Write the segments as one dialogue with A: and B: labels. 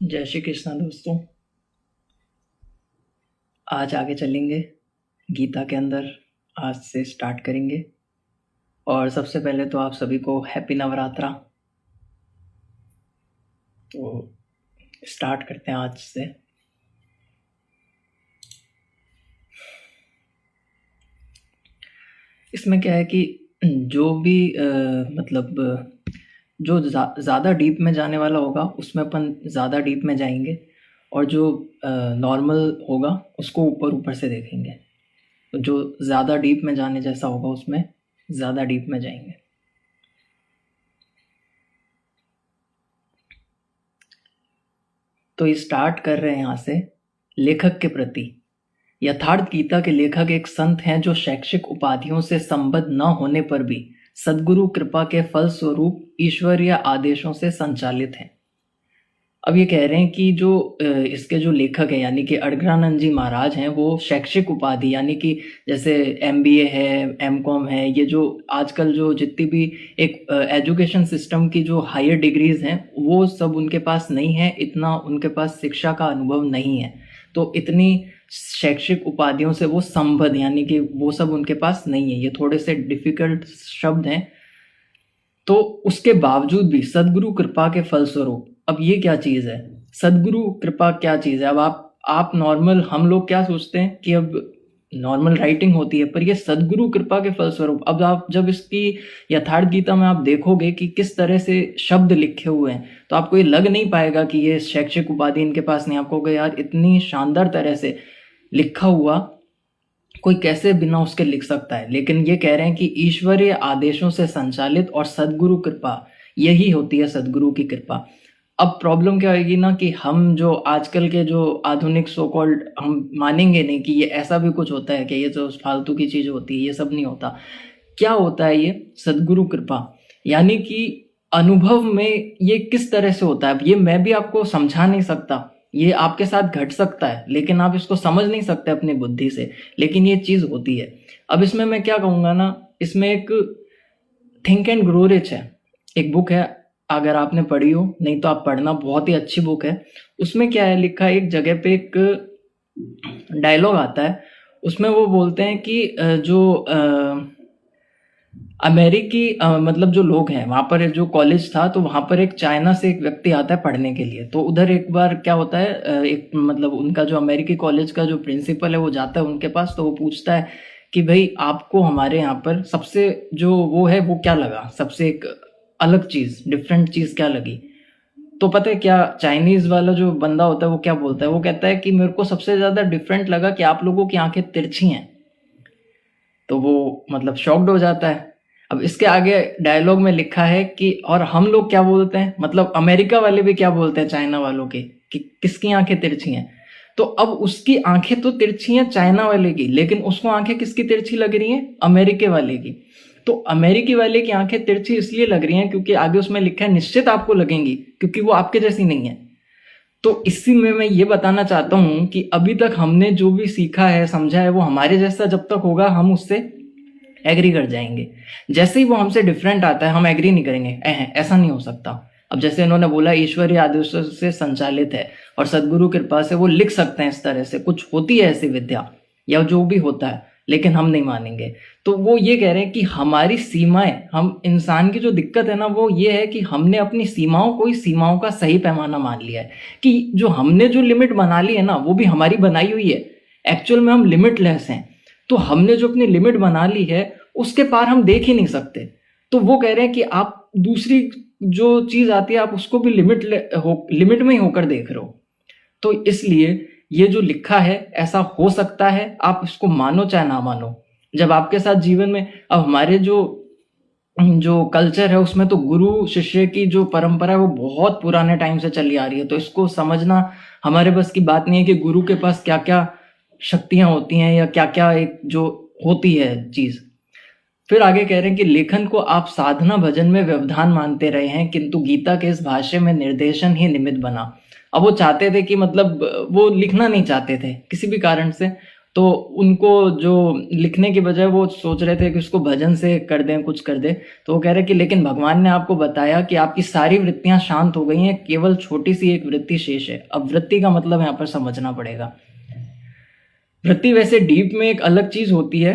A: जय श्री कृष्णा दोस्तों। आज आगे चलेंगे गीता के अंदर। आज से स्टार्ट करेंगे और सबसे पहले तो आप सभी को हैप्पी नवरात्रा। तो स्टार्ट करते हैं आज से। इसमें क्या है कि जो भी मतलब जो ज़्यादा डीप में जाने वाला होगा उसमें अपन ज़्यादा डीप में जाएंगे और जो नॉर्मल होगा उसको ऊपर ऊपर से देखेंगे। तो जो ज़्यादा डीप में जाने जैसा होगा उसमें ज़्यादा डीप में जाएंगे। तो ये स्टार्ट कर रहे हैं यहाँ से लेखक के प्रति। यथार्थ गीता के लेखक एक संत हैं जो शैक्षिक उपाधियों से संबद्ध न होने पर भी सद्गुरु कृपा के फल स्वरूप ईश्वरीय आदेशों से संचालित हैं। अब ये कह रहे हैं कि जो इसके जो लेखक हैं यानी कि अड़गड़ानंद जी महाराज हैं, वो शैक्षिक उपाधि यानी कि जैसे MBA है, MCOM है, ये जो आजकल जो जितनी भी एक एजुकेशन सिस्टम की जो हायर डिग्रीज हैं वो सब उनके पास नहीं है। इतना उनके पास शिक्षा का अनुभव नहीं है, तो इतनी शैक्षिक उपाधियों से वो संबद्ध यानी कि वो सब उनके पास नहीं है। ये थोड़े से डिफिकल्ट शब्द हैं। तो उसके बावजूद भी सद्गुरु कृपा के फलस्वरूप, अब ये क्या चीज़ है, सद्गुरु कृपा क्या चीज़ है। अब आप नॉर्मल, हम लोग क्या सोचते हैं कि अब नॉर्मल राइटिंग होती है, पर ये सद्गुरु कृपा के फलस्वरूप। अब आप जब इसकी यथार्थ गीता में आप देखोगे कि किस तरह से शब्द लिखे हुए हैं, तो आपको ये लग नहीं पाएगा कि ये शैक्षिक उपाधि इनके पास नहीं। आपको कहोगे यार इतनी शानदार तरह से लिखा हुआ कोई कैसे बिना उसके लिख सकता है। लेकिन ये कह रहे हैं कि ईश्वरीय आदेशों से संचालित और सद्गुरु कृपा, यही होती है सद्गुरु की कृपा। अब प्रॉब्लम क्या होगी ना कि हम जो आजकल के जो आधुनिक सो कॉल्ड, हम मानेंगे नहीं कि ये ऐसा भी कुछ होता है कि ये जो फालतू की चीज़ होती है, ये सब नहीं होता। क्या होता है ये सद्गुरु कृपा, यानी कि अनुभव में ये किस तरह से होता है। अब ये मैं भी आपको समझा नहीं सकता, ये आपके साथ घट सकता है लेकिन आप इसको समझ नहीं सकते अपनी बुद्धि से, लेकिन ये चीज़ होती है। अब इसमें मैं क्या कहूँगा ना, इसमें एक थिंक एंड ग्रो रिच है, एक बुक है, अगर आपने पढ़ी हो, नहीं तो आप पढ़ना, बहुत ही अच्छी बुक है। उसमें क्या है लिखा है, एक जगह पे एक डायलॉग आता है, उसमें वो बोलते हैं कि जो अमेरिकी मतलब जो लोग हैं वहाँ पर, जो कॉलेज था, तो वहाँ पर एक चाइना से एक व्यक्ति आता है पढ़ने के लिए। तो उधर एक बार क्या होता है, एक मतलब उनका जो अमेरिकी कॉलेज का जो प्रिंसिपल है वो जाता है उनके पास। तो वो पूछता है कि भाई आपको हमारे यहाँ पर सबसे जो वो है वो क्या लगा, सबसे एक अलग चीज़, डिफरेंट चीज़ क्या लगी। तो पता है क्या चाइनीज़ वाला जो बंदा होता है वो क्या बोलता है, वो कहता है कि मेरे को सबसे ज़्यादा डिफरेंट लगा कि आप लोगों की आंखें तिरछी हैं। तो वो मतलब शॉक्ड हो जाता है। अब इसके आगे डायलॉग में लिखा है कि और हम लोग क्या बोलते हैं, मतलब अमेरिका वाले भी क्या बोलते हैं चाइना वालों के, कि किसकी आंखें तिरछी हैं। तो अब उसकी आंखें तो तिरछी हैं चाइना वाले की, लेकिन उसको आंखें किसकी तिरछी लग रही हैं, अमेरिके वाले की। तो अमेरिकी वाले की आंखें तिरछी इसलिए लग रही हैं क्योंकि आगे उसमें लिखा है निश्चित आपको लगेंगी, क्योंकि वो आपके जैसी नहीं है। तो इसी में मैं ये बताना चाहता हूँ कि अभी तक हमने जो भी सीखा है, समझा है, वो हमारे जैसा जब तक होगा हम उससे एग्री कर जाएंगे। जैसे ही वो हमसे डिफरेंट आता है हम एग्री नहीं करेंगे, ऐसा नहीं हो सकता। अब जैसे इन्होंने बोला ईश्वरीय आदेशों से संचालित है और सद्गुरु कृपा से वो लिख सकते हैं, इस तरह से कुछ होती है ऐसी विद्या या जो भी होता है, लेकिन हम नहीं मानेंगे। तो वो ये कह रहे हैं कि हमारी सीमाएं, हम इंसान की जो दिक्कत है ना वो ये है कि हमने अपनी सीमाओं को ही सीमाओं का सही पैमाना मान लिया है, कि जो हमने जो लिमिट बना ली है ना वो भी हमारी बनाई हुई है। एक्चुअल में हम लिमिटलेस हैं। तो हमने जो अपनी लिमिट बना ली है उसके पार हम देख ही नहीं सकते। तो वो कह रहे हैं कि आप दूसरी जो चीज आती है आप उसको भी लिमिट में ही होकर देख रहे हो। तो इसलिए ये जो लिखा है ऐसा हो सकता है, आप इसको मानो चाहे ना मानो। जब आपके साथ जीवन में, अब हमारे जो जो कल्चर है उसमें तो गुरु शिष्य की जो परंपरा है वो बहुत पुराने टाइम से चली आ रही है। तो इसको समझना हमारे बस की बात नहीं है कि गुरु के पास क्या क्या शक्तियां होती हैं या क्या क्या एक जो होती है चीज। फिर आगे कह रहे हैं कि लेखन को आप साधना भजन में व्यवधान मानते रहे हैं, किंतु गीता के इस भाष्य में निर्देशन ही निमित्त बना। अब वो चाहते थे कि मतलब वो लिखना नहीं चाहते थे किसी भी कारण से, तो उनको जो लिखने की बजाय वो सोच रहे थे कि उसको भजन से कर दें, कुछ कर दें। तो वो कह रहे कि लेकिन भगवान ने आपको बताया कि आपकी सारी वृत्तियाँ शांत हो गई हैं, केवल छोटी-सी एक वृत्ति शेष है। अब वृत्ति का मतलब यहाँ पर समझना पड़ेगा। वृत्ति वैसे डीप में एक अलग चीज़ होती है,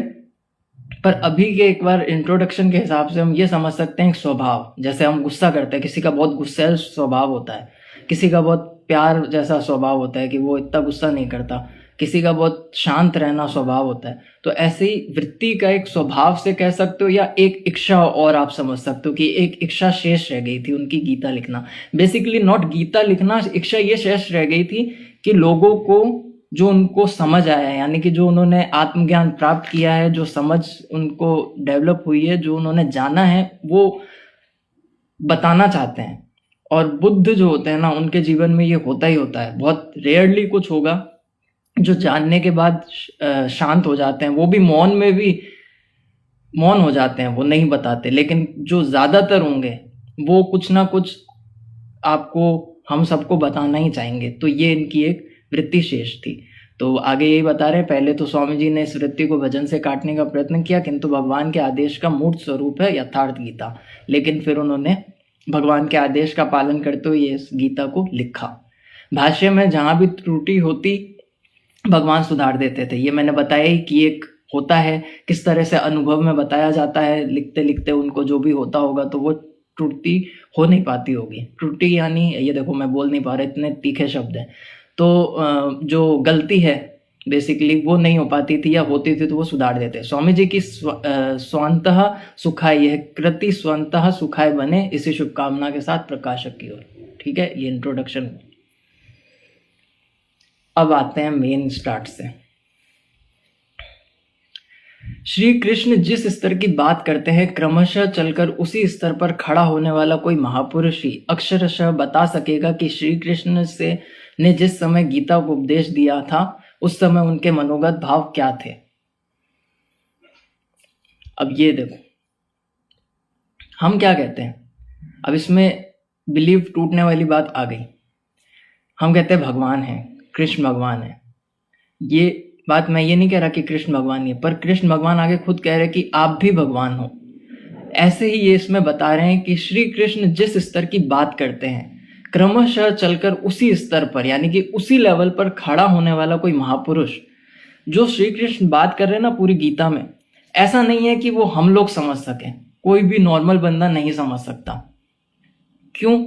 A: पर अभी के एक बार इंट्रोडक्शन के हिसाब से हम ये समझ सकते हैं एक स्वभाव। जैसे हम गुस्सा करते हैं, किसी का बहुत गुस्सैल स्वभाव होता है, किसी का बहुत प्यार जैसा स्वभाव होता है कि वो इतना गुस्सा नहीं करता, किसी का बहुत शांत रहना स्वभाव होता है। तो ऐसे ही वृत्ति का एक स्वभाव से कह सकते हो, या एक इच्छा और आप समझ सकते हो कि एक इच्छा शेष रह गई थी उनकी गीता लिखना। बेसिकली नॉट गीता लिखना, इच्छा ये शेष रह गई थी कि लोगों को जो उनको समझ आया है, यानी कि जो उन्होंने आत्मज्ञान प्राप्त किया है, जो समझ उनको डेवलप हुई है, जो उन्होंने जाना है, वो बताना चाहते हैं। और बुद्ध जो होते हैं ना, उनके जीवन में ये होता ही होता है। बहुत रेयरली कुछ होगा जो जानने के बाद शांत हो जाते हैं, वो भी मौन में भी मौन हो जाते हैं, वो नहीं बताते। लेकिन जो ज़्यादातर होंगे वो कुछ ना कुछ आपको, हम सबको बताना ही चाहेंगे। तो ये इनकी एक वृत्ति शेष थी। तो आगे यही बता रहे हैं, पहले तो स्वामी जी ने इस वृत्ति को भजन से काटने का प्रयत्न किया, किंतु भगवान के आदेश का मूर्त स्वरूप है यथार्थ गीता। लेकिन फिर उन्होंने भगवान के आदेश का पालन करते हुए इस गीता को लिखा। भाष्य में जहाँ भी त्रुटि होती भगवान सुधार देते थे। ये मैंने बताया ही कि एक होता है, किस तरह से अनुभव में बताया जाता है, लिखते लिखते उनको जो भी होता होगा तो वो त्रुटि हो नहीं पाती होगी। त्रुटि यानी ये देखो मैं बोल नहीं पा रहा, इतने तीखे शब्द हैं। तो जो गलती है बेसिकली वो नहीं हो पाती थी, या होती थी तो वो सुधार देते। स्वामी जी की स्वांतः सुखाय, यह कृति स्वंतः सुखाय बने, इसी शुभकामना के साथ प्रकाशक की ओर। ठीक है, ये इंट्रोडक्शन। अब आते हैं मेन स्टार्ट से। श्री कृष्ण जिस स्तर की बात करते हैं, क्रमशः चलकर उसी स्तर पर खड़ा होने वाला कोई महापुरुष ही अक्षरशः बता सकेगा कि श्री कृष्ण से ने जिस समय गीता को उपदेश दिया था उस समय उनके मनोगत भाव क्या थे। अब ये देखो, हम क्या कहते हैं, अब इसमें बिलीव टूटने वाली बात आ गई। हम कहते हैं भगवान है, कृष्ण भगवान है। ये बात मैं ये नहीं कह रहा कि कृष्ण भगवान नहीं है, पर कृष्ण भगवान आगे खुद कह रहे कि आप भी भगवान हो। ऐसे ही ये इसमें बता रहे हैं कि श्री कृष्ण जिस स्तर की बात करते हैं, क्रमशः चलकर उसी स्तर पर, यानी कि उसी लेवल पर खड़ा होने वाला कोई महापुरुष, जो श्री कृष्ण बात कर रहे हैं ना पूरी गीता में, ऐसा नहीं है कि वो हम लोग समझ सकें, कोई भी नॉर्मल बंदा नहीं समझ सकता। क्यों?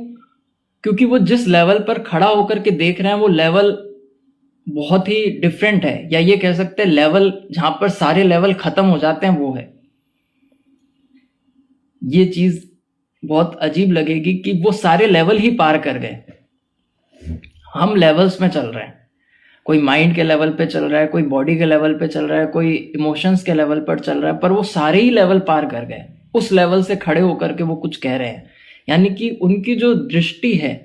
A: क्योंकि वो जिस लेवल पर खड़ा होकर के देख रहे हैं वो लेवल बहुत ही डिफरेंट है, या ये कह सकते हैं लेवल जहां पर सारे लेवल खत्म हो जाते हैं वो है। ये चीज बहुत अजीब लगेगी कि वो सारे लेवल ही पार कर गए। हम लेवल्स में चल रहे हैं, कोई माइंड के लेवल पे चल रहा है, कोई बॉडी के लेवल पे चल रहा है, कोई इमोशंस के लेवल पर चल रहा है, पर वो सारे ही लेवल पार कर गए। उस लेवल से खड़े होकर के वो कुछ कह रहे हैं, यानी कि उनकी जो दृष्टि है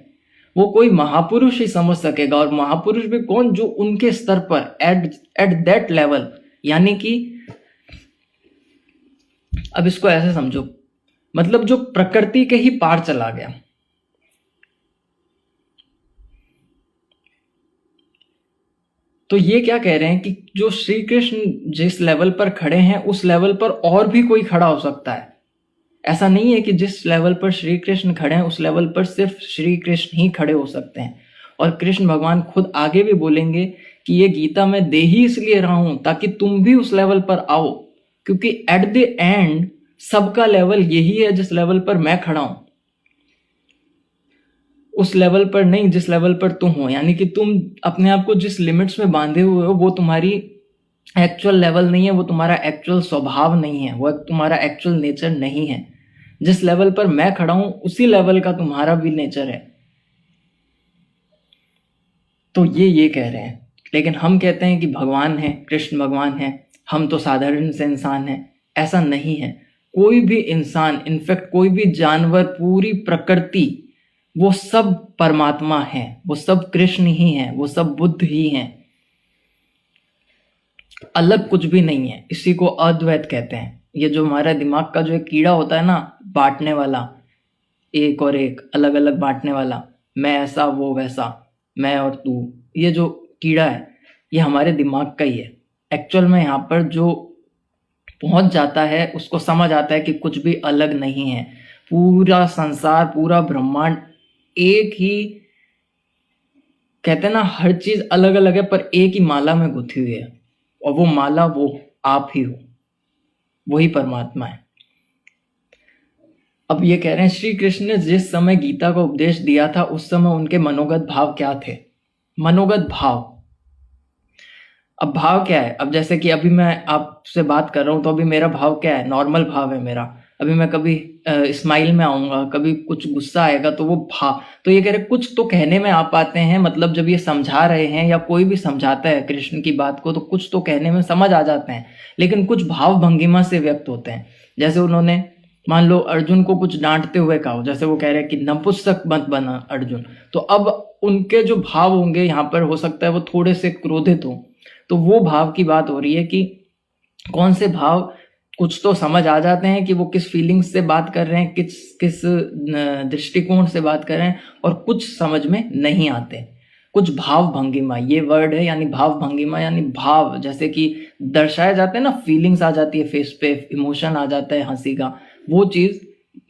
A: वो कोई महापुरुष ही समझ सकेगा। और महापुरुष भी कौन? जो उनके स्तर पर एट दैट लेवल, यानी कि अब इसको ऐसे समझो, मतलब जो प्रकृति के ही पार चला गया। तो ये क्या कह रहे हैं कि जो श्री कृष्ण जिस लेवल पर खड़े हैं उस लेवल पर और भी कोई खड़ा हो सकता है। ऐसा नहीं है कि जिस लेवल पर श्री कृष्ण खड़े हैं उस लेवल पर सिर्फ श्री कृष्ण ही खड़े हो सकते हैं। और कृष्ण भगवान खुद आगे भी बोलेंगे कि ये गीता मैं दे ही इसलिए रहा हूं ताकि तुम भी उस लेवल पर आओ, क्योंकि एट द एंड सबका लेवल यही है जिस लेवल पर मैं खड़ा हूं, उस लेवल पर नहीं जिस लेवल पर तुम हो। यानी कि तुम अपने आप को जिस लिमिट्स में बांधे हुए हो वो तुम्हारी एक्चुअल लेवल नहीं है, वो तुम्हारा एक्चुअल स्वभाव नहीं है, वो तुम्हारा एक्चुअल नेचर नहीं है। जिस लेवल पर मैं खड़ा हूं उसी लेवल का तुम्हारा भी नेचर है। तो ये कह रहे हैं। लेकिन हम कहते हैं कि भगवान है, कृष्ण भगवान है, हम तो साधारण से इंसान हैं। ऐसा नहीं है। कोई भी इंसान, इनफैक्ट कोई भी जानवर, पूरी प्रकृति, वो सब परमात्मा है, वो सब कृष्ण ही है, वो सब बुद्ध ही हैं, अलग कुछ भी नहीं है। इसी को अद्वैत कहते हैं। ये जो हमारा दिमाग का जो एक कीड़ा होता है ना, बांटने वाला, एक और एक अलग अलग बांटने वाला, मैं ऐसा वो वैसा, मैं और तू, ये जो कीड़ा है ये हमारे दिमाग का ही है। एक्चुअल में यहाँ पर जो पहुंच जाता है उसको समझ आता है कि कुछ भी अलग नहीं है, पूरा संसार, पूरा ब्रह्मांड एक ही, कहते हैं ना हर चीज अलग अलग है पर एक ही माला में गुथी हुई है, और वो माला वो आप ही हो, वही परमात्मा है। अब ये कह रहे हैं श्री कृष्ण ने जिस समय गीता का उपदेश दिया था उस समय उनके मनोगत भाव क्या थे। मनोगत भाव, अब भाव क्या है, अब जैसे कि अभी मैं आपसे बात कर रहा हूँ तो अभी मेरा भाव क्या है, नॉर्मल भाव है मेरा। अभी मैं कभी स्माइल में आऊंगा, कभी कुछ गुस्सा आएगा, तो वो भाव, तो ये कह रहे कुछ तो कहने में आ पाते हैं, मतलब जब ये समझा रहे हैं या कोई भी समझाता है कृष्ण की बात को तो कुछ तो कहने में समझ आ जाते हैं, लेकिन कुछ भाव भंगिमा से व्यक्त होते हैं। जैसे उन्होंने मान लो अर्जुन को कुछ डांटते हुए कहा, जैसे वो कह रहे हैं कि नपुंसक मत बना अर्जुन, तो अब उनके जो भाव होंगे यहाँ पर हो सकता है वो थोड़े से क्रोधित हो, तो वो भाव की बात हो रही है कि कौन से भाव, कुछ तो समझ आ जाते हैं कि वो किस फीलिंग्स से बात कर रहे हैं, किस किस दृष्टिकोण से बात कर रहे हैं, और कुछ समझ में नहीं आते। कुछ भाव भंगिमा ये वर्ड है, यानी भाव भंगिमा यानी भाव, जैसे कि दर्शाए जाते हैं ना, फीलिंग्स आ जाती है फेस पे, इमोशन आ जाता है हंसी का, वो चीज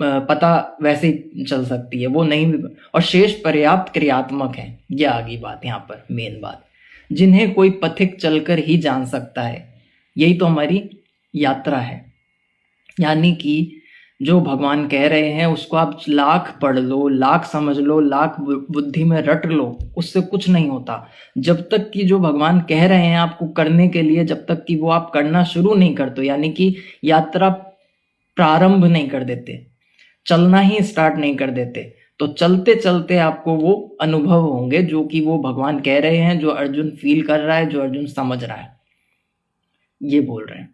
A: पता वैसे ही चल सकती है, वो नहीं भी। और शेष पर्याप्त क्रियात्मक है, ये आ गई बात यहाँ पर, मेन बात, जिन्हें कोई पथिक चलकर ही जान सकता है। यही तो हमारी यात्रा है, यानी कि जो भगवान कह रहे हैं उसको आप लाख पढ़ लो, लाख समझ लो, लाख बुद्धि में रट लो, उससे कुछ नहीं होता। जब तक कि जो भगवान कह रहे हैं आपको करने के लिए, जब तक कि वो आप करना शुरू नहीं करते, यानी कि यात्रा प्रारंभ नहीं कर देते, चलना ही स्टार्ट नहीं कर देते, तो चलते चलते आपको वो अनुभव होंगे जो कि वो भगवान कह रहे हैं, जो अर्जुन फील कर रहा है, जो अर्जुन समझ रहा है, ये बोल रहे हैं।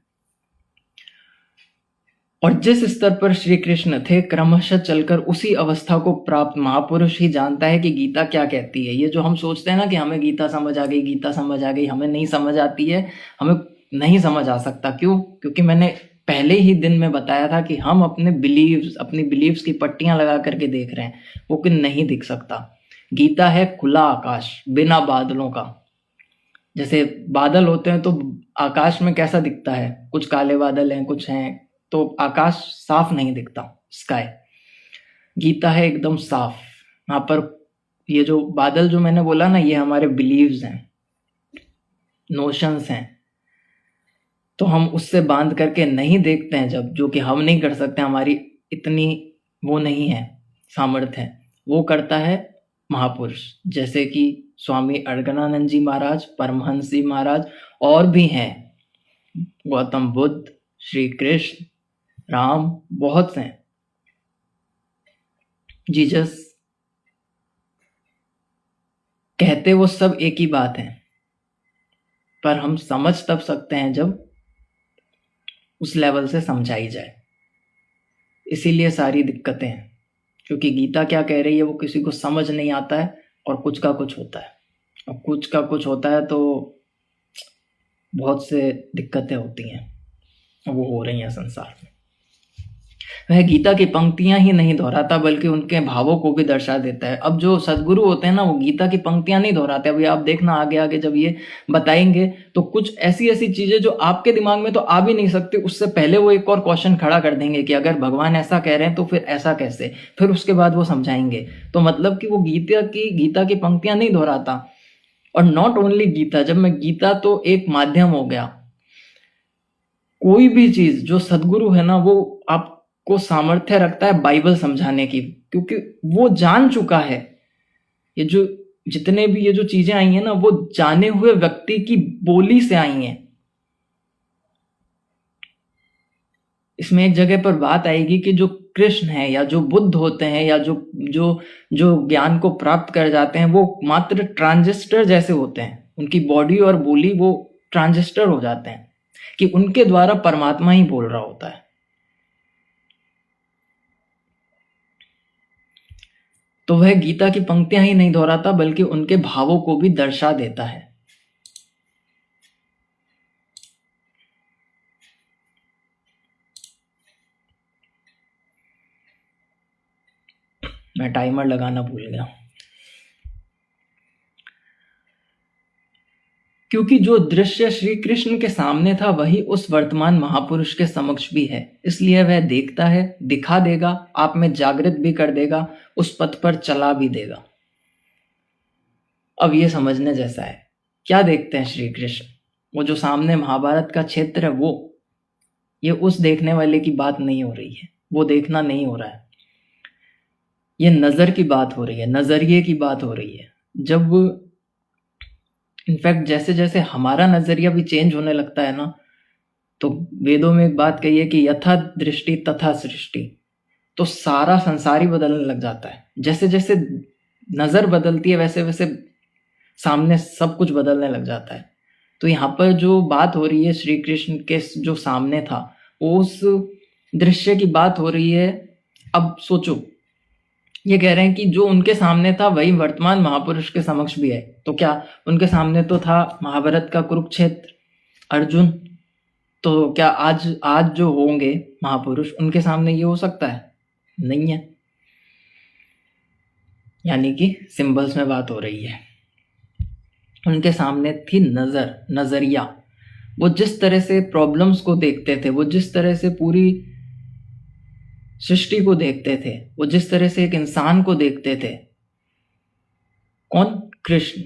A: और जिस स्तर पर श्री कृष्ण थे क्रमशः चलकर उसी अवस्था को प्राप्त महापुरुष ही जानता है कि गीता क्या कहती है। ये जो हम सोचते हैं ना कि हमें गीता समझ आ गई, गीता समझ आ गई, हमें नहीं समझ आती है, हमें नहीं समझ आ सकता। क्यों? क्योंकि मैंने पहले ही दिन में बताया था कि हम अपने बिलीव्स, अपनी बिलीव्स की पट्टियां लगा करके देख रहे हैं, वो कि नहीं दिख सकता। गीता है खुला आकाश बिना बादलों का। जैसे बादल होते हैं तो आकाश में कैसा दिखता है, कुछ काले बादल हैं, कुछ हैं, तो आकाश साफ नहीं दिखता, स्काई। गीता है एकदम साफ। यहाँ पर ये जो बादल जो मैंने बोला ना, ये हमारे बिलीव्स हैं, नोशंस हैं, तो हम उससे बांध करके नहीं देखते हैं, जब, जो कि हम नहीं कर सकते, हमारी इतनी वो नहीं है, सामर्थ्य है, वो करता है महापुरुष, जैसे कि स्वामी अड़गनानंद जी महाराज, परमहंस जी महाराज, और भी हैं, गौतम बुद्ध, श्री कृष्ण, राम, बहुत से हैं, जीसस, कहते वो सब एक ही बात है, पर हम समझ तब सकते हैं जब उस लेवल से समझाई जाए। इसीलिए सारी दिक्कतें हैं, क्योंकि गीता क्या कह रही है वो किसी को समझ नहीं आता है, और कुछ का कुछ होता है, और कुछ का कुछ होता है तो बहुत से दिक्कतें होती हैं, वो हो रही हैं संसार में। वह गीता की पंक्तियां ही नहीं दोहराता बल्कि उनके भावों को भी दर्शा देता है। अब जो सदगुरु होते हैं ना, वो गीता की पंक्तियां नहीं दोहराते। अभी आप देखना आगे आगे जब ये बताएंगे तो कुछ ऐसी ऐसी चीजें जो आपके दिमाग में तो आ भी नहीं सकती, उससे पहले वो एक और क्वेश्चन खड़ा कर देंगे कि अगर भगवान ऐसा कह रहे हैं तो फिर ऐसा कैसे, फिर उसके बाद वो समझाएंगे। तो मतलब कि वो गीता की पंक्तियां नहीं दोहराता। और नॉट ओनली गीता, जब मैं गीता तो एक माध्यम हो गया, कोई भी चीज जो सदगुरु है ना, वो आपको सामर्थ्य रखता है बाइबल समझाने की, क्योंकि वो जान चुका है। ये जो जितने भी ये जो चीजें आई हैं ना, वो जाने हुए व्यक्ति की बोली से आई हैं। इसमें एक जगह पर बात आएगी कि जो कृष्ण है या जो बुद्ध होते हैं या जो जो जो ज्ञान को प्राप्त कर जाते हैं, वो मात्र ट्रांजिस्टर जैसे होते हैं, उनकी बॉडी और बोली वो ट्रांजिस्टर हो जाते हैं, कि उनके द्वारा परमात्मा ही बोल रहा होता है। तो वह गीता की पंक्तियां ही नहीं दोहराता बल्कि उनके भावों को भी दर्शा देता है। मैं टाइमर लगाना भूल गया। क्योंकि जो दृश्य श्री कृष्ण के सामने था वही उस वर्तमान महापुरुष के समक्ष भी है, इसलिए वह देखता है, दिखा देगा, आप में जागृत भी कर देगा, उस पथ पर चला भी देगा। अब ये समझने जैसा है, क्या देखते हैं श्री कृष्ण? वो जो सामने महाभारत का क्षेत्र है वो, ये उस देखने वाले की बात नहीं हो रही है, वो देखना नहीं हो रहा है, ये नजर की बात हो रही है, नजरिए की बात हो रही है। जब इनफैक्ट जैसे जैसे हमारा नजरिया भी चेंज होने लगता है ना, तो वेदों में एक बात कही है कि यथा दृष्टि तथा सृष्टि, तो सारा संसार ही बदलने लग जाता है। जैसे जैसे नजर बदलती है वैसे वैसे सामने सब कुछ बदलने लग जाता है। तो यहाँ पर जो बात हो रही है श्री कृष्ण के जो सामने था, उस दृश्य की बात हो रही है। अब सोचो, ये कह रहे हैं कि जो उनके सामने था वही वर्तमान महापुरुष के समक्ष भी है। तो क्या उनके सामने तो था महाभारत का कुरुक्षेत्र, अर्जुन, तो क्या आज आज जो होंगे महापुरुष उनके सामने ये हो सकता है? नहीं है। यानी कि सिंबल्स में बात हो रही है। उनके सामने थी नजर, नजरिया। वो जिस तरह से प्रॉब्लम्स को देखते थे, वो जिस तरह से पूरी सृष्टि को देखते थे, वो जिस तरह से एक इंसान को देखते थे, कौन? कृष्ण।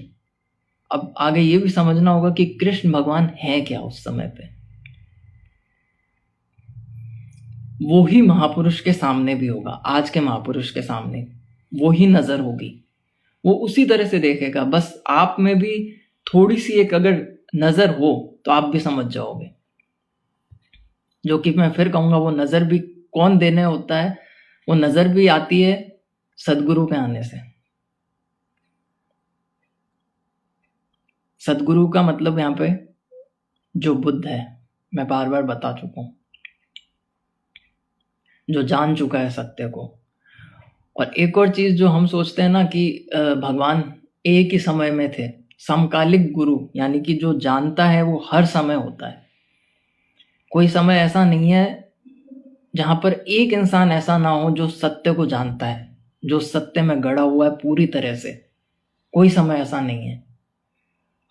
A: अब आगे ये भी समझना होगा कि कृष्ण भगवान है क्या उस समय पे। वो ही महापुरुष के सामने भी होगा, आज के महापुरुष के सामने वो ही नजर होगी, वो उसी तरह से देखेगा। बस आप में भी थोड़ी सी एक अगर नजर हो तो आप भी समझ जाओगे। जो कि मैं फिर कहूंगा, वो नजर भी कौन देने होता है? वो नजर भी आती है सदगुरु के आने से। सदगुरु का मतलब यहाँ पे जो बुद्ध है, मैं बार बार बता चुका हूं, जो जान चुका है सत्य को। और एक और चीज जो हम सोचते हैं ना कि भगवान एक ही समय में थे, समकालिक गुरु, यानी कि जो जानता है वो हर समय होता है। कोई समय ऐसा नहीं है जहां पर एक इंसान ऐसा ना हो जो सत्य को जानता है, जो सत्य में गड़ा हुआ है पूरी तरह से। कोई समय ऐसा नहीं है।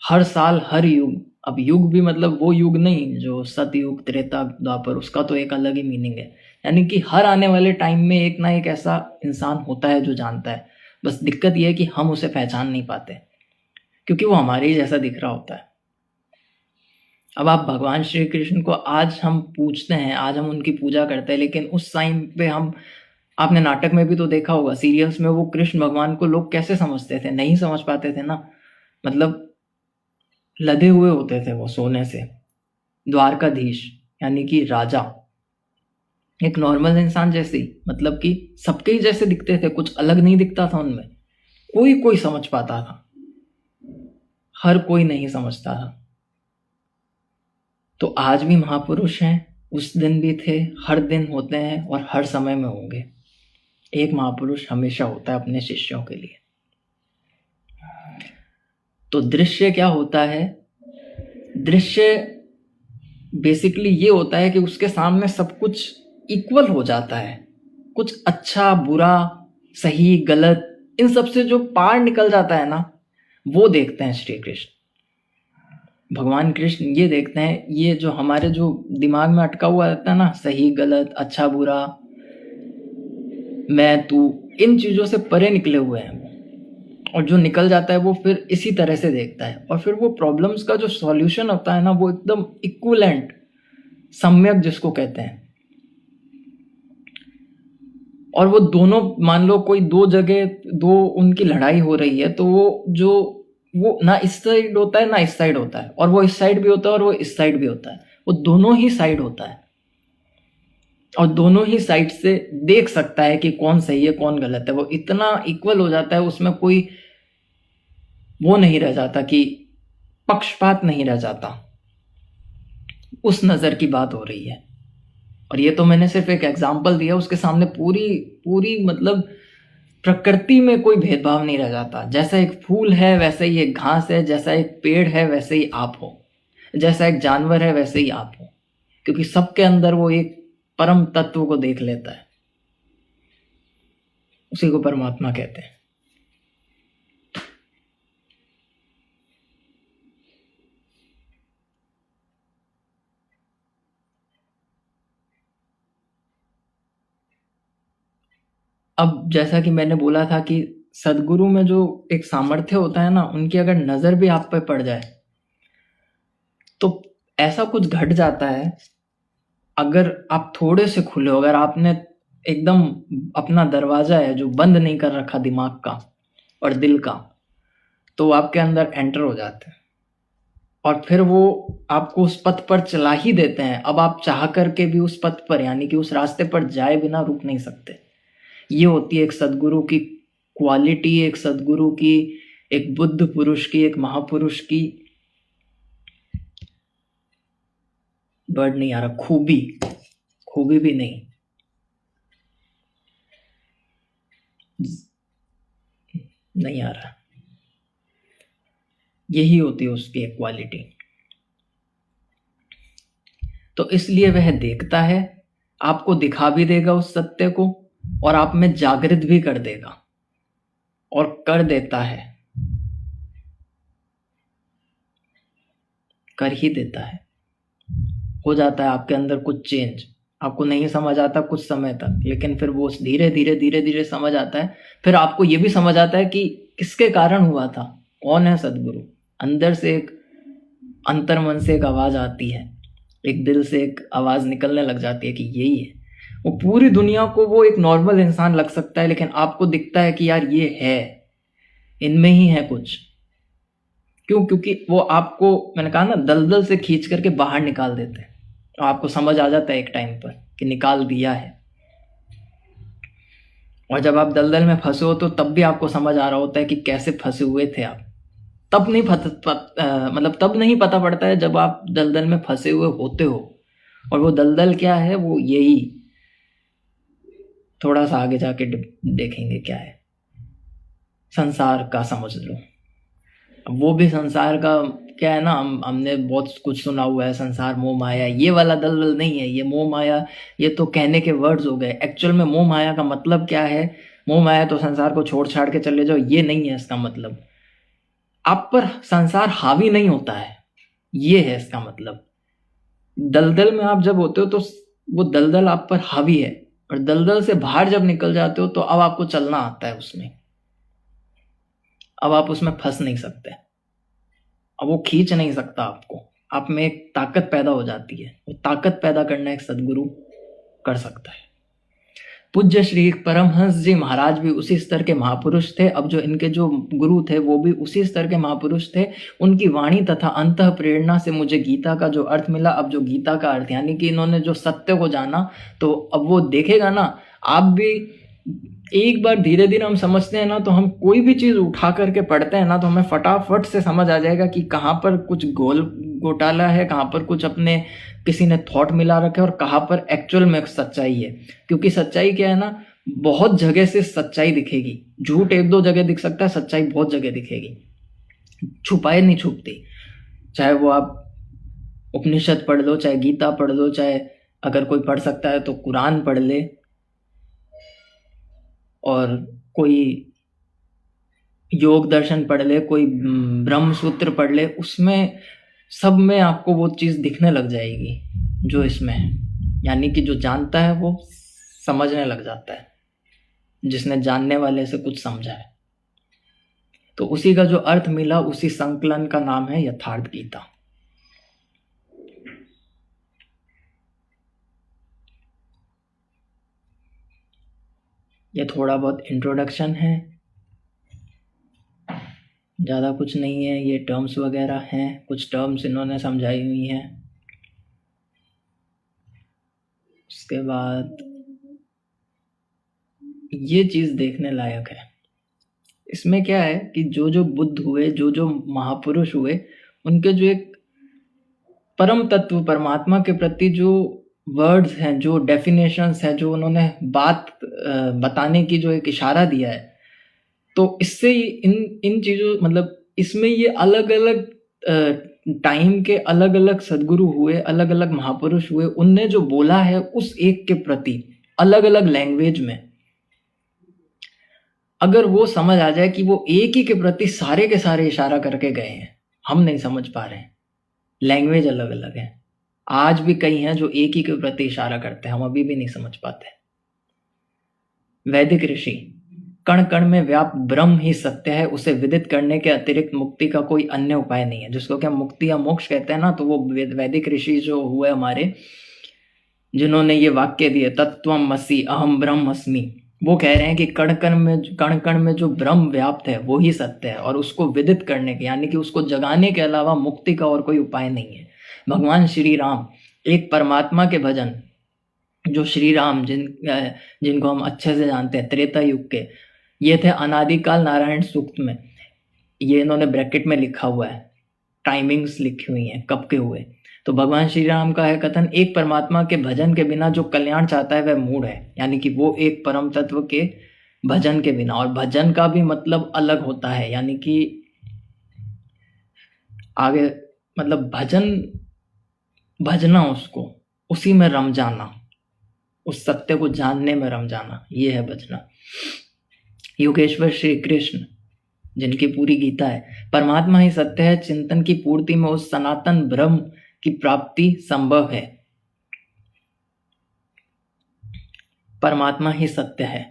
A: हर साल, हर युग, अब युग भी मतलब वो युग नहीं जो सतयुग, त्रेता, द्वापर, उसका तो एक अलग ही मीनिंग है। यानी कि हर आने वाले टाइम में एक ना एक ऐसा इंसान होता है जो जानता है। बस दिक्कत यह है कि हम उसे पहचान नहीं पाते, क्योंकि वो हमारे ही जैसा दिख रहा होता है। अब आप भगवान श्री कृष्ण को आज हम पूछते हैं, आज हम उनकी पूजा करते हैं, लेकिन उस टाइम पे हम, आपने नाटक में भी तो देखा होगा, सीरियल्स में, वो कृष्ण भगवान को लोग कैसे समझते थे? नहीं समझ पाते थे ना। मतलब लदे हुए होते थे वो सोने से। द्वारकाधीश यानी कि राजा, एक नॉर्मल इंसान जैसे ही, मतलब कि सबके ही जैसे दिखते थे, कुछ अलग नहीं दिखता था उनमें। कोई कोई समझ पाता था, हर कोई नहीं समझता था। तो आज भी महापुरुष हैं, उस दिन भी थे, हर दिन होते हैं और हर समय में होंगे। एक महापुरुष हमेशा होता है अपने शिष्यों के लिए। तो दृश्य क्या होता है? दृश्य बेसिकली ये होता है कि उसके सामने सब कुछ इक्वल हो जाता है। कुछ अच्छा, बुरा, सही, गलत, इन सब से जो पार निकल जाता है ना, वो देखते हैं श्री कृष्ण। भगवान कृष्ण ये देखते हैं, ये जो हमारे जो दिमाग में अटका हुआ रहता है ना, सही गलत, अच्छा बुरा, मैं तू, इन चीजों से परे निकले हुए हैं। और जो निकल जाता है वो फिर इसी तरह से देखता है, और फिर वो प्रॉब्लम्स का जो सॉल्यूशन होता है ना, वो एकदम इक्विवेलेंट, सम्यक जिसको कहते हैं। और वो दोनों, मान लो कोई दो जगह, दो उनकी लड़ाई हो रही है, तो वो ना इस साइड होता है ना इस साइड होता है, और वो इस साइड भी होता है और वो इस साइड भी होता है। वो दोनों ही साइड होता है, और दोनों ही साइड से देख सकता है कि कौन सही है कौन गलत है। वो इतना इक्वल हो जाता है, उसमें कोई वो नहीं रह जाता कि पक्षपात नहीं रह जाता। उस नजर की बात हो रही है। और ये तो मैंने सिर्फ एक एग्जाम्पल दिया, उसके सामने पूरी पूरी मतलब प्रकृति में कोई भेदभाव नहीं रह जाता। जैसा एक फूल है वैसे ही एक घास है, जैसा एक पेड़ है वैसे ही आप हो, जैसा एक जानवर है वैसे ही आप हो, क्योंकि सबके अंदर वो एक परम तत्व को देख लेता है। उसी को परमात्मा कहते हैं। अब जैसा कि मैंने बोला था कि सद्गुरु में जो एक सामर्थ्य होता है ना, उनकी अगर नज़र भी आप पे पड़ जाए, तो ऐसा कुछ घट जाता है, अगर आप थोड़े से खुले हो, अगर आपने एकदम अपना दरवाज़ा है जो बंद नहीं कर रखा दिमाग का और दिल का, तो वो आपके अंदर एंटर हो जाते हैं और फिर वो आपको उस पथ पर चला ही देते हैं। अब आप चाह करके भी उस पथ पर, यानी कि उस रास्ते पर जाए बिना रुक नहीं सकते। ये होती है एक सद्गुरु की क्वालिटी, एक सद्गुरु की, एक बुद्ध पुरुष की, एक महापुरुष की, वर्ड नहीं आ रहा, खूबी, खूबी भी नहीं, नहीं आ रहा, यही होती है उसकी एक क्वालिटी। तो इसलिए वह देखता है, आपको दिखा भी देगा उस सत्य को और आप में जागृत भी कर देगा और कर देता है, कर ही देता है। हो जाता है आपके अंदर कुछ चेंज, आपको नहीं समझ आता कुछ समय तक, लेकिन फिर वो धीरे धीरे धीरे धीरे समझ आता है। फिर आपको ये भी समझ आता है कि किसके कारण हुआ था, कौन है सद्गुरु। अंदर से एक अंतर्मन से एक आवाज़ आती है, एक दिल से एक आवाज़ निकलने लग जाती है कि यही है वो। पूरी दुनिया को वो एक नॉर्मल इंसान लग सकता है, लेकिन आपको दिखता है कि यार ये है, इनमें ही है कुछ। क्यों? क्योंकि वो आपको, मैंने कहा ना, दलदल से खींच करके बाहर निकाल देते हैं। तो आपको समझ आ जाता है एक टाइम पर कि निकाल दिया है। और जब आप दलदल में फंसे हो तो तब भी आपको समझ आ रहा होता है कि कैसे फंसे हुए थे आप। तब नहीं मतलब तब नहीं पता पड़ता है जब आप दलदल में फंसे हुए होते हो। और वो दलदल क्या है, वो यही, थोड़ा सा आगे जाके देखेंगे क्या है। संसार का समझ लो। अब वो भी संसार का क्या है ना, हमने बहुत कुछ सुना हुआ है, संसार मोह माया, ये वाला दलदल नहीं है। ये मोह माया, ये तो कहने के वर्ड्स हो गए। एक्चुअल में मोह माया का मतलब क्या है? मोह माया तो संसार को छोड़ छाड़ के चले जाओ, ये नहीं है इसका मतलब। आप पर संसार हावी नहीं होता है, ये है इसका मतलब। दलदल में आप जब होते हो तो वो दलदल आप पर हावी है, और दलदल से बाहर जब निकल जाते हो तो अब आपको चलना आता है उसमें। अब आप उसमें फंस नहीं सकते, अब वो खींच नहीं सकता आपको। आप में एक ताकत पैदा हो जाती है, वो ताकत पैदा करना एक सद्गुरु कर सकता है। पूज्य श्री परमहंस जी महाराज भी उसी स्तर के महापुरुष थे। अब जो इनके जो गुरु थे वो भी उसी स्तर के महापुरुष थे। उनकी वाणी तथा अंतः प्रेरणा से मुझे गीता का जो अर्थ मिला। अब जो गीता का अर्थ, यानी कि इन्होंने जो सत्य को जाना, तो अब वो देखेगा ना। आप भी एक बार धीरे धीरे हम समझते हैं ना, तो हम कोई भी चीज़ उठा करके पढ़ते हैं ना, तो हमें फटाफट से समझ आ जाएगा कि कहाँ पर कुछ गोल घोटाला है, कहाँ पर कुछ अपने किसी ने थॉट मिला रखे और कहाँ पर एक्चुअल में सच्चाई है। क्योंकि सच्चाई क्या है ना, बहुत जगह से सच्चाई दिखेगी। झूठ एक दो जगह दिख सकता है, सच्चाई बहुत जगह दिखेगी। छुपाए नहीं छुपती। चाहे वो आप उपनिषद पढ़ लो, चाहे गीता पढ़ लो, चाहे अगर कोई पढ़ सकता है तो कुरान पढ़ ले, और कोई योग दर्शन पढ़ ले, कोई ब्रह्म सूत्र पढ़ ले, उसमें सब में आपको वो चीज़ दिखने लग जाएगी जो इसमें है। यानी कि जो जानता है वो समझने लग जाता है, जिसने जानने वाले से कुछ समझा है। तो उसी का जो अर्थ मिला, उसी संकलन का नाम है यथार्थ गीता। ये थोड़ा बहुत इंट्रोडक्शन है, ज़्यादा कुछ नहीं है। ये टर्म्स वगैरह हैं, कुछ टर्म्स इन्होंने समझाई हुई हैं। उसके बाद ये चीज़ देखने लायक है। इसमें क्या है कि जो जो बुद्ध हुए, जो जो महापुरुष हुए, उनके जो एक परम तत्व परमात्मा के प्रति जो वर्ड्स हैं, जो डेफिनेशंस हैं, जो उन्होंने बात बताने की जो एक इशारा दिया है, तो इससे इन इन चीज़ों, मतलब इसमें ये अलग अलग टाइम के अलग अलग सदगुरु हुए, अलग अलग महापुरुष हुए, उनने जो बोला है उस एक के प्रति अलग अलग लैंग्वेज में, अगर वो समझ आ जाए कि वो एक ही के प्रति सारे के सारे इशारा करके गए हैं, हम नहीं समझ पा रहे हैं, लैंग्वेज अलग अलग है। आज भी कई हैं जो एक ही के प्रति इशारा करते हैं, हम अभी भी नहीं समझ पाते। वैदिक ऋषि, कण कण में व्याप्त ब्रह्म ही सत्य है, उसे विदित करने के अतिरिक्त मुक्ति का कोई अन्य उपाय नहीं है। जिसको क्या मुक्ति या मोक्ष कहते हैं ना, तो वो वैदिक ऋषि जो हुए हमारे, जिन्होंने ये वाक्य दिए तत्त्वमसि अहम ब्रह्मस्मि, वो कह रहे हैं कि कण कण में जो ब्रह्म व्याप्त है वो ही सत्य है, और उसको विदित करने के यानी कि उसको जगाने के अलावा मुक्ति का और कोई उपाय नहीं है। भगवान श्री राम एक परमात्मा के भजन, जो श्री राम जिनको हम अच्छे से जानते हैं त्रेता युग के, ये थे अनादिकाल नारायण सूक्त में, ये इन्होंने ब्रैकेट में लिखा हुआ है, टाइमिंग्स लिखी हुई हैं कब के हुए। तो भगवान श्री राम का है कथन, एक परमात्मा के भजन के बिना जो कल्याण चाहता है वह मूढ़ है, यानी कि वो एक परम तत्व के भजन के बिना, और भजन का भी मतलब अलग होता है, यानी कि आगे मतलब भजन, भजना, उसको उसी में रम जाना, उस सत्य को जानने में रम जाना, ये है भजना। योगेश्वर श्री कृष्ण, जिनकी पूरी गीता है, परमात्मा ही सत्य है, चिंतन की पूर्ति में उस सनातन ब्रह्म की प्राप्ति संभव है। परमात्मा ही सत्य है,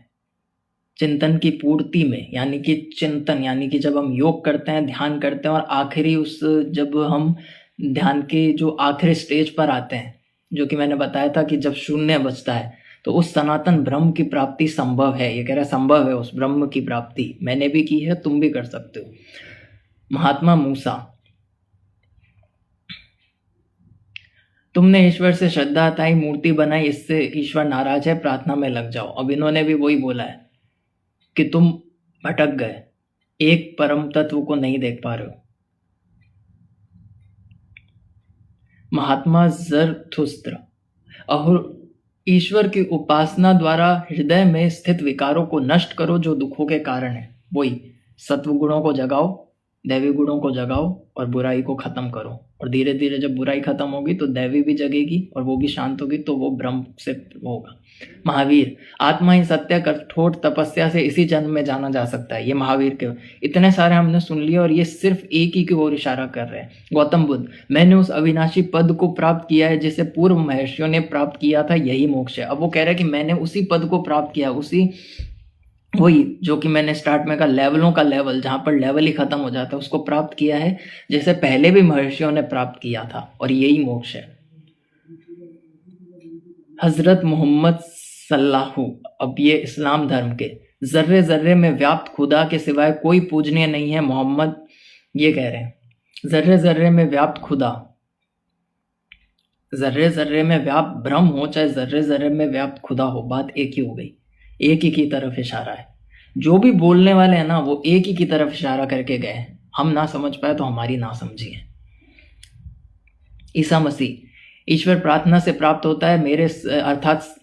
A: चिंतन की पूर्ति में, यानी कि चिंतन, यानी कि जब हम योग करते हैं, ध्यान करते हैं, और आखिरी उस, जब हम ध्यान के जो आखिरी स्टेज पर आते हैं, जो कि मैंने बताया था कि जब शून्य बचता है, तो उस सनातन ब्रह्म की प्राप्ति संभव है। ये कह रहा है संभव है उस ब्रह्म की प्राप्ति, मैंने भी की है, तुम भी कर सकते हो। महात्मा मूसा, तुमने ईश्वर से श्रद्धा हटाई, मूर्ति बनाई, इससे ईश्वर नाराज है, प्रार्थना में लग जाओ। अब इन्होंने भी वही बोला है कि तुम भटक गए, एक परम तत्व को नहीं देख पा रहे हो। महात्मा जरथुस्त्र, और ईश्वर की उपासना द्वारा हृदय में स्थित विकारों को नष्ट करो जो दुखों के कारण है। वही सत्व गुणों को जगाओ, दैवी गुणों को जगाओ, और बुराई को खत्म करो, और धीरे धीरे जब बुराई खत्म होगी तो दैवी भी जगेगी और वो भी शांत होगी, तो वो ब्रह्म से होगा। महावीर, आत्मा ही सत्य, कठोर तपस्या से इसी जन्म में जाना जा सकता है। ये महावीर के इतने सारे हमने सुन लिए, और ये सिर्फ एक ही की ओर इशारा कर रहे हैं। गौतम बुद्ध, मैंने उस अविनाशी पद को प्राप्त किया है जिसे पूर्व महर्षियों ने प्राप्त किया था, यही मोक्ष है। अब वो कह रहे हैं कि मैंने उसी पद को प्राप्त किया, उसी वही जो कि मैंने स्टार्ट में कहा, लेवलों का लेवल, जहाँ पर लेवल ही खत्म हो जाता है, उसको प्राप्त किया है जैसे पहले भी महर्षियों ने प्राप्त किया था, और यही मोक्ष है। हजरत मोहम्मद सल्लाहु, अब ये इस्लाम धर्म के, जर्रे जर्रे में व्याप्त खुदा के सिवाय कोई पूजनीय नहीं है। मोहम्मद ये कह रहे हैं, जर्रे जर्रे में व्याप्त खुदा, जर्रे जर्रे में व्याप्त ब्रह्म हो चाहे जर्रे जर्रे में व्याप्त खुदा हो, बात एक ही हो गई, एक ही की तरफ इशारा है। जो भी बोलने वाले हैं ना, वो एक ही की तरफ इशारा करके गए हैं। हम ना समझ पाए तो हमारी ना समझी है। ईसा मसीह, ईश्वर प्रार्थना से प्राप्त होता है,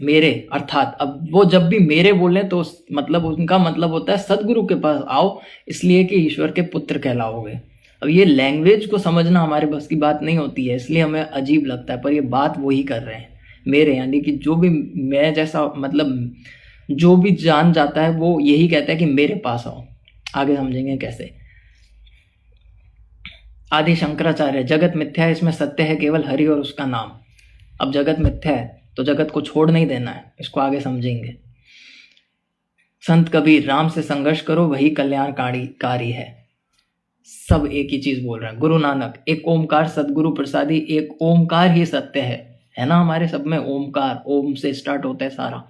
A: मेरे अर्थात अब वो जब भी मेरे बोले तो मतलब उनका मतलब होता है सदगुरु के पास आओ, इसलिए कि ईश्वर के पुत्र कहलाओगे। अब ये लैंग्वेज को समझना हमारे बस की बात नहीं होती है, इसलिए हमें अजीब लगता है, पर ये बात वही कर रहे हैं। मेरे यानी कि जो भी मैं जैसा, मतलब जो भी जान जाता है वो यही कहता है कि मेरे पास आओ। आगे समझेंगे कैसे। आदि शंकराचार्य, जगत मिथ्या है, इसमें सत्य है केवल हरि और उसका नाम। अब जगत मिथ्या है तो जगत को छोड़ नहीं देना है, इसको आगे समझेंगे। संत कबीर, राम से संघर्ष करो, वही कल्याणकारी है। सब एक ही चीज बोल रहे हैं। गुरु नानक, एक ओमकार सदगुरु प्रसादी, एक ओमकार ही सत्य है ना, हमारे सब में ओमकार, ओम से स्टार्ट होता है सारा,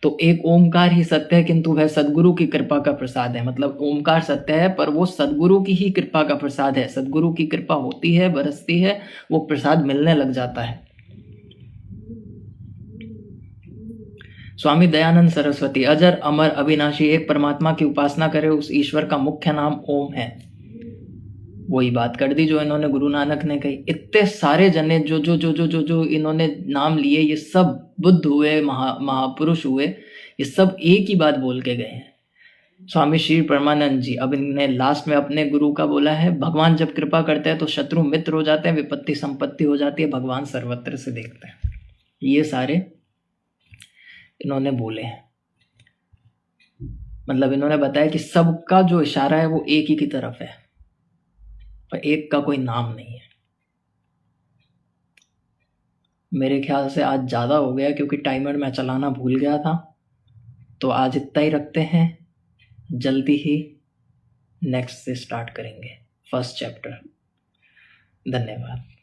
A: तो एक ओमकार ही सत्य है, किंतु वह सदगुरु की कृपा का प्रसाद है। मतलब ओमकार सत्य है पर वो सदगुरु की ही कृपा का प्रसाद है। सदगुरु की कृपा होती है, बरसती है, वो प्रसाद मिलने लग जाता है। स्वामी दयानंद सरस्वती, अजर अमर अविनाशी एक परमात्मा की उपासना करे, उस ईश्वर का मुख्य नाम ओम है। वही बात कर दी जो इन्होंने गुरु नानक ने कही। इतने सारे जने जो जो जो जो जो जो इन्होंने नाम लिए, ये सब बुद्ध हुए, महापुरुष हुए, ये सब एक ही बात बोल के गए हैं। स्वामी श्री परमानंद जी, अब इन्होंने लास्ट में अपने गुरु का बोला है, भगवान जब कृपा करते हैं तो शत्रु मित्र हो जाते हैं, विपत्ति संपत्ति हो जाती है, भगवान सर्वत्र से देखते हैं। ये सारे इन्होंने बोले हैं। मतलब इन्होंने बताया कि सबका जो इशारा है वो एक ही की तरफ है, पर एक का कोई नाम नहीं है। मेरे ख्याल से आज ज़्यादा हो गया क्योंकि टाइमर मैं चलाना भूल गया था, तो आज इतना ही रखते हैं, जल्दी ही नेक्स्ट से स्टार्ट करेंगे फर्स्ट चैप्टर। धन्यवाद।